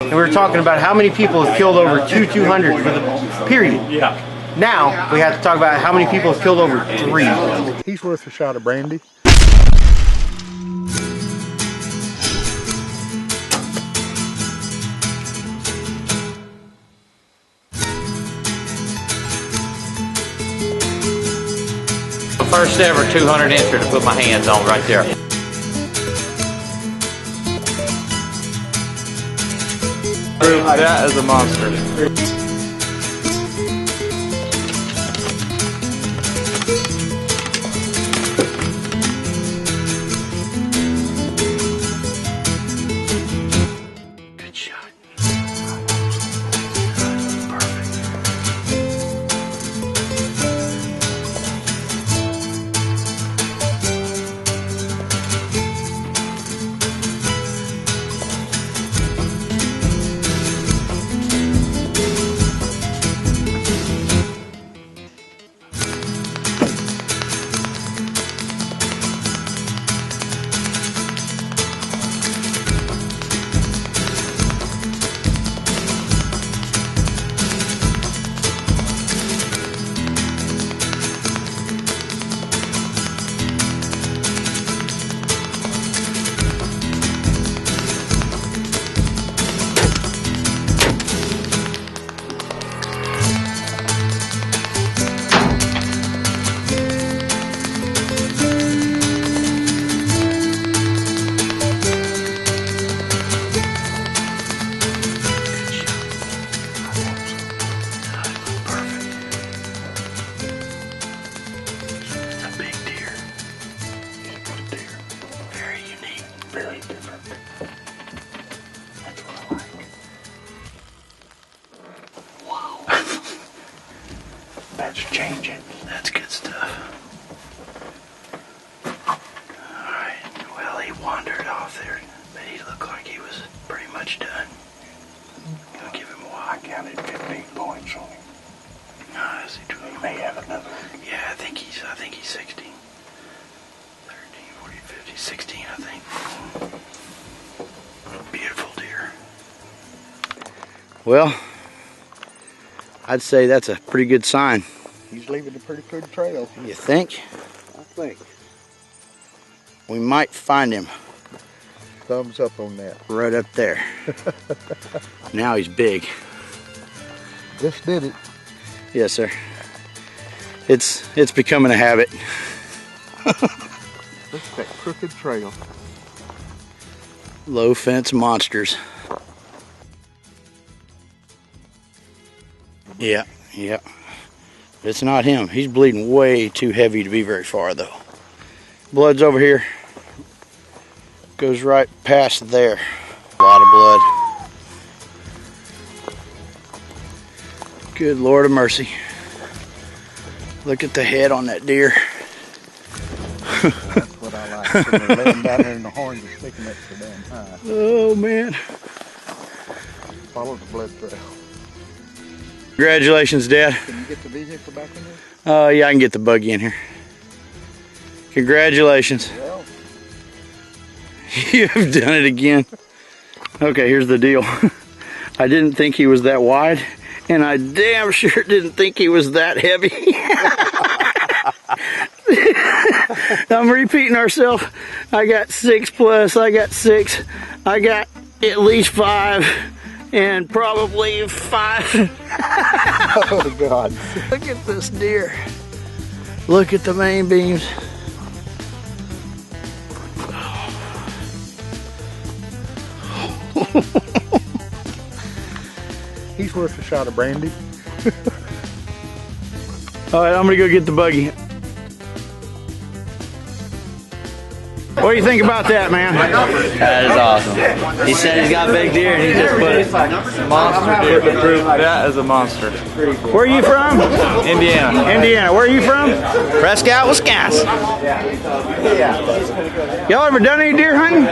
And we were talking about how many people have killed over 200 for the period. Yeah. Now we have to talk about how many people have killed over 3. He's worth a shot of brandy. First ever 200 incher to put my hands on right there. That is a monster. Very different. That's what I like. Wow. That's changing. That's good stuff. Alright, well, he wandered off there, but he looked like he was pretty much done. Gonna give him a while. I counted 15 points on him. No, is he doing? He may have another. Yeah, I think he's 16. 13, 14, 15, 16, I think. Beautiful deer. Well, I'd say that's a pretty good sign. He's leaving a pretty good trail. You think? I think. We might find him Thumbs up on that. right up there. Now he's big. This did it. Yes, sir. It's becoming a habit. Look at that crooked trail. Low fence monsters. Yeah. It's not him. He's bleeding way too heavy to be very far though. Blood's over here. Goes right past there. A lot of blood. Good Lord of mercy. Look at the head on that deer. That's what I like. So they're laying down there and the horns are sticking up so damn high. Oh man. Follow the blood trail. Congratulations, Dad. Can you get the vehicle back in there? Yeah, I can get the buggy in here. Congratulations. Well, You have done it again. Okay, here's the deal. I didn't think he was that wide, and I damn sure didn't think he was that heavy. I'm repeating ourselves. I got 6 plus, I got 6, I got at least 5, and probably 5. oh God. Look at this deer. Look at the main beams. He's worth a shot of brandy. All right, I'm gonna go get the buggy. What do you think about that, man? That is awesome. He said he's got big deer and he just put it. Monster deer to prove that is a monster. Where are you from? Indiana. Indiana. Where are you from? Prescott, Wisconsin. Y'all ever done any deer hunting?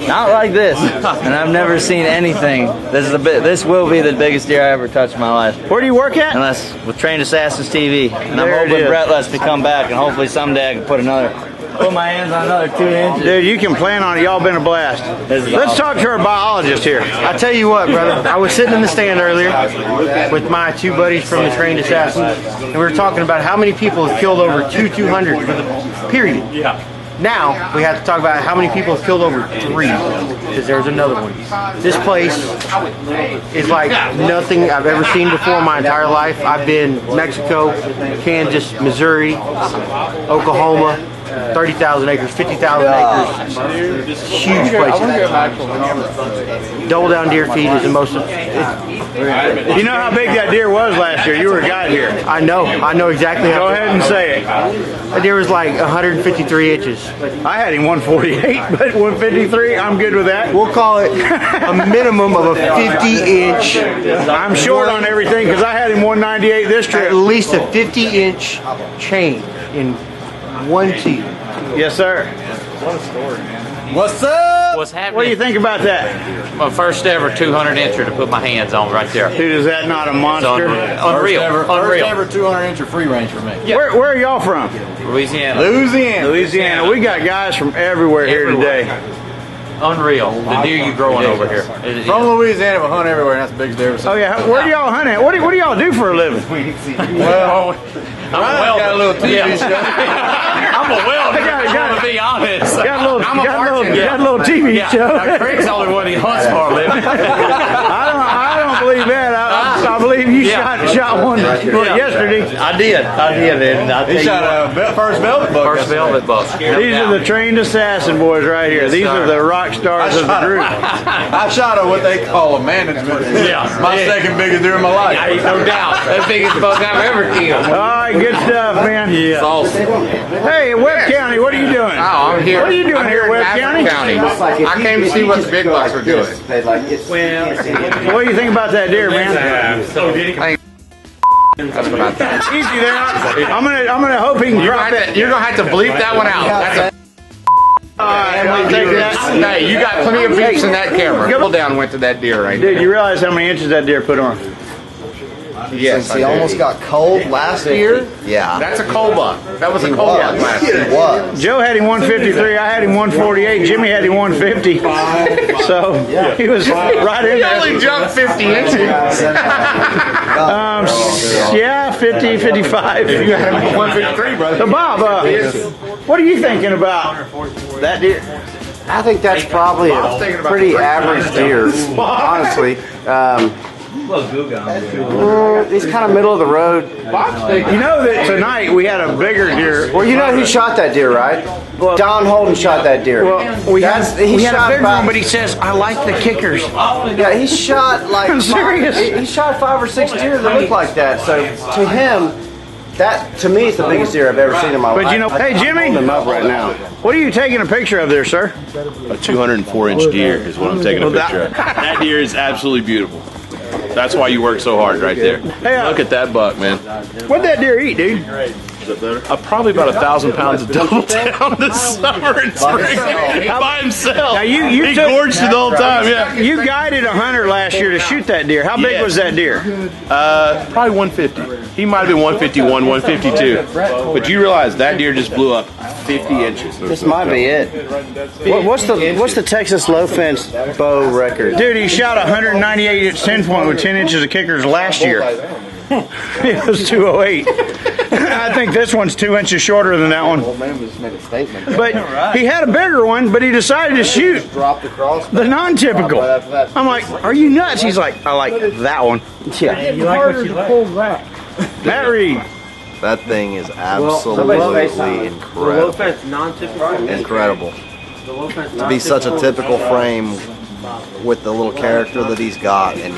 Not like this. And I've never seen anything. This will be the biggest deer I ever touched in my life. Where do you work at? Unless with Trained Assassins TV. And I'm There it hoping is. Brett lets me come back and hopefully someday I can put another put my hands on another 2 inches. Dude, you can plan on it. Y'all been a blast. Let's talk to our biologist here. I tell you what, brother. I was sitting in the stand earlier with my two buddies from the Trained Assassins, and we were talking about how many people have killed over 200 for the period. Yeah. Now we have to talk about how many people have killed over 3, because there's another one. This place is like nothing I've ever seen before in my entire life. I've been Mexico, Kansas, Missouri, Oklahoma. 30,000 acres, 50,000 acres, huge places. Double down deer feed is the most. You know how big that deer was last year? You were a guide here. I know exactly how. Go ahead and say it. That deer was like 153 inches. I had him 148, but 153, I'm good with that. We'll call it a minimum of a 50-inch. I'm short on everything because I had him 198 this At trip. least a 50-inch chain in one teeth. Yes, sir. What's up? What's happening? What do you think about that? My first ever 200 incher to put my hands on right there. Dude, is that not a monster? Unreal. First Unreal. ever 200 incher free range for me. Where are y'all from? Louisiana. Louisiana. We got guys from everywhere here today. Unreal. The deer you growing over here. From Louisiana, but hunt everywhere, and that's the biggest difference. Oh yeah, where do y'all hunt at? What do y'all do for a living? Well, I'm a welder. got a little TV show. I'm a welder. To be honest. Got a little TV show. Craig's the only one he hunts for a living. I don't believe that. I believe you shot one yesterday. I did, and I He shot a first velvet buck. first velvet buck. These are the Trained Assassin boys right here. These are the rock stars of the group. I shot a what they call a management. Yeah. My second biggest deer in my life. Ain't no doubt. That's the biggest buck I've ever killed. All right, good stuff, man. It's awesome. Hey, Webb County, what are you doing? Oh, I'm here. What are you doing I'm here, Webb County? I came to see what the big bucks were doing. What do you think about that deer, man? That's what I thought. Easy there. I'm gonna hope he can drop it. You're gonna have to bleep that one out. That's All right, I'm gonna take that. hey, you got plenty of beeps in that camera. Pull down went to that deer right Dude, there. you realize how many inches that deer put on? Yes, He almost got cold last year. Yeah. That's a coal buck. That was a coal buck last year. He was. Joe had him 153. I had him 148. Jimmy had him 150. So he was right in He only there. jumped 50 inches. Yeah, 50, 55. You had him 153, brother. So Bob, what are you thinking about that deer? I think that's probably a pretty average deer, honestly. He's kind of middle of the road. You know that tonight we had a bigger deer. Well, you know who shot that deer, right? Don Holden shot that deer. Well, we had a bigger one, but he says, I like the kickers. Yeah, he shot like I'm serious. He shot 5 or 6 deer that look like that. So to him, that to me is the biggest deer I've ever seen in my life. But you know, hey Jimmy, I'm up right now. what are you taking a picture of there, sir? A 204-inch deer is what I'm taking a picture of. That deer is absolutely beautiful. That's why you work so hard right there. Hey, Look at that buck, man. What'd that deer eat, dude? Probably about 1,000 pounds of double down this summer and spring by himself. Now he gorged it the whole time. Yeah. You guided a hunter last year to shoot that deer. How big Yes. was that deer? Probably 150. He might have been 151, 152. But you realize that deer just blew up 50 inches. This might be it. What's the Texas low fence bow record? Dude, he shot 198 inch 10 point with 10 inches of kickers last year. It was 208. I think this one's 2 inches shorter than that one. But he had a bigger one, but he decided to shoot the non-typical. I'm like, are you nuts? He's like, I like that one. Yeah. Matt Reed. That thing is absolutely incredible. Incredible. To be such a typical frame with the little character that he's got, and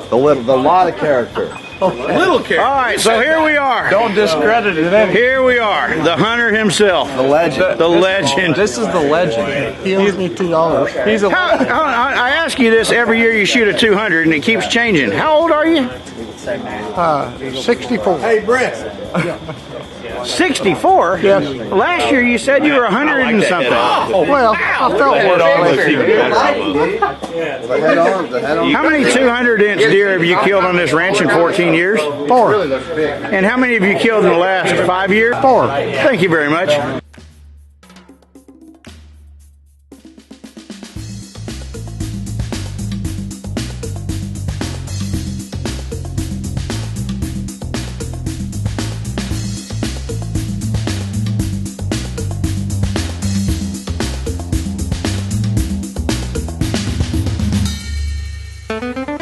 the lot of character. Little character. All right, so here we are. Don't discredit it any. Here we are. The hunter himself. The legend. The legend. This is the legend. He owes me $2. He's a I ask you this every year you shoot a 200 and it keeps changing. How old are you? 64. Hey, Brent. 64? Yes. Last year you said you were 100 and something. Well, I felt How many 200-inch deer have you killed on this ranch in 14 years? 4. And how many have you killed in the last 5 years? 4. Thank you very much. Bye.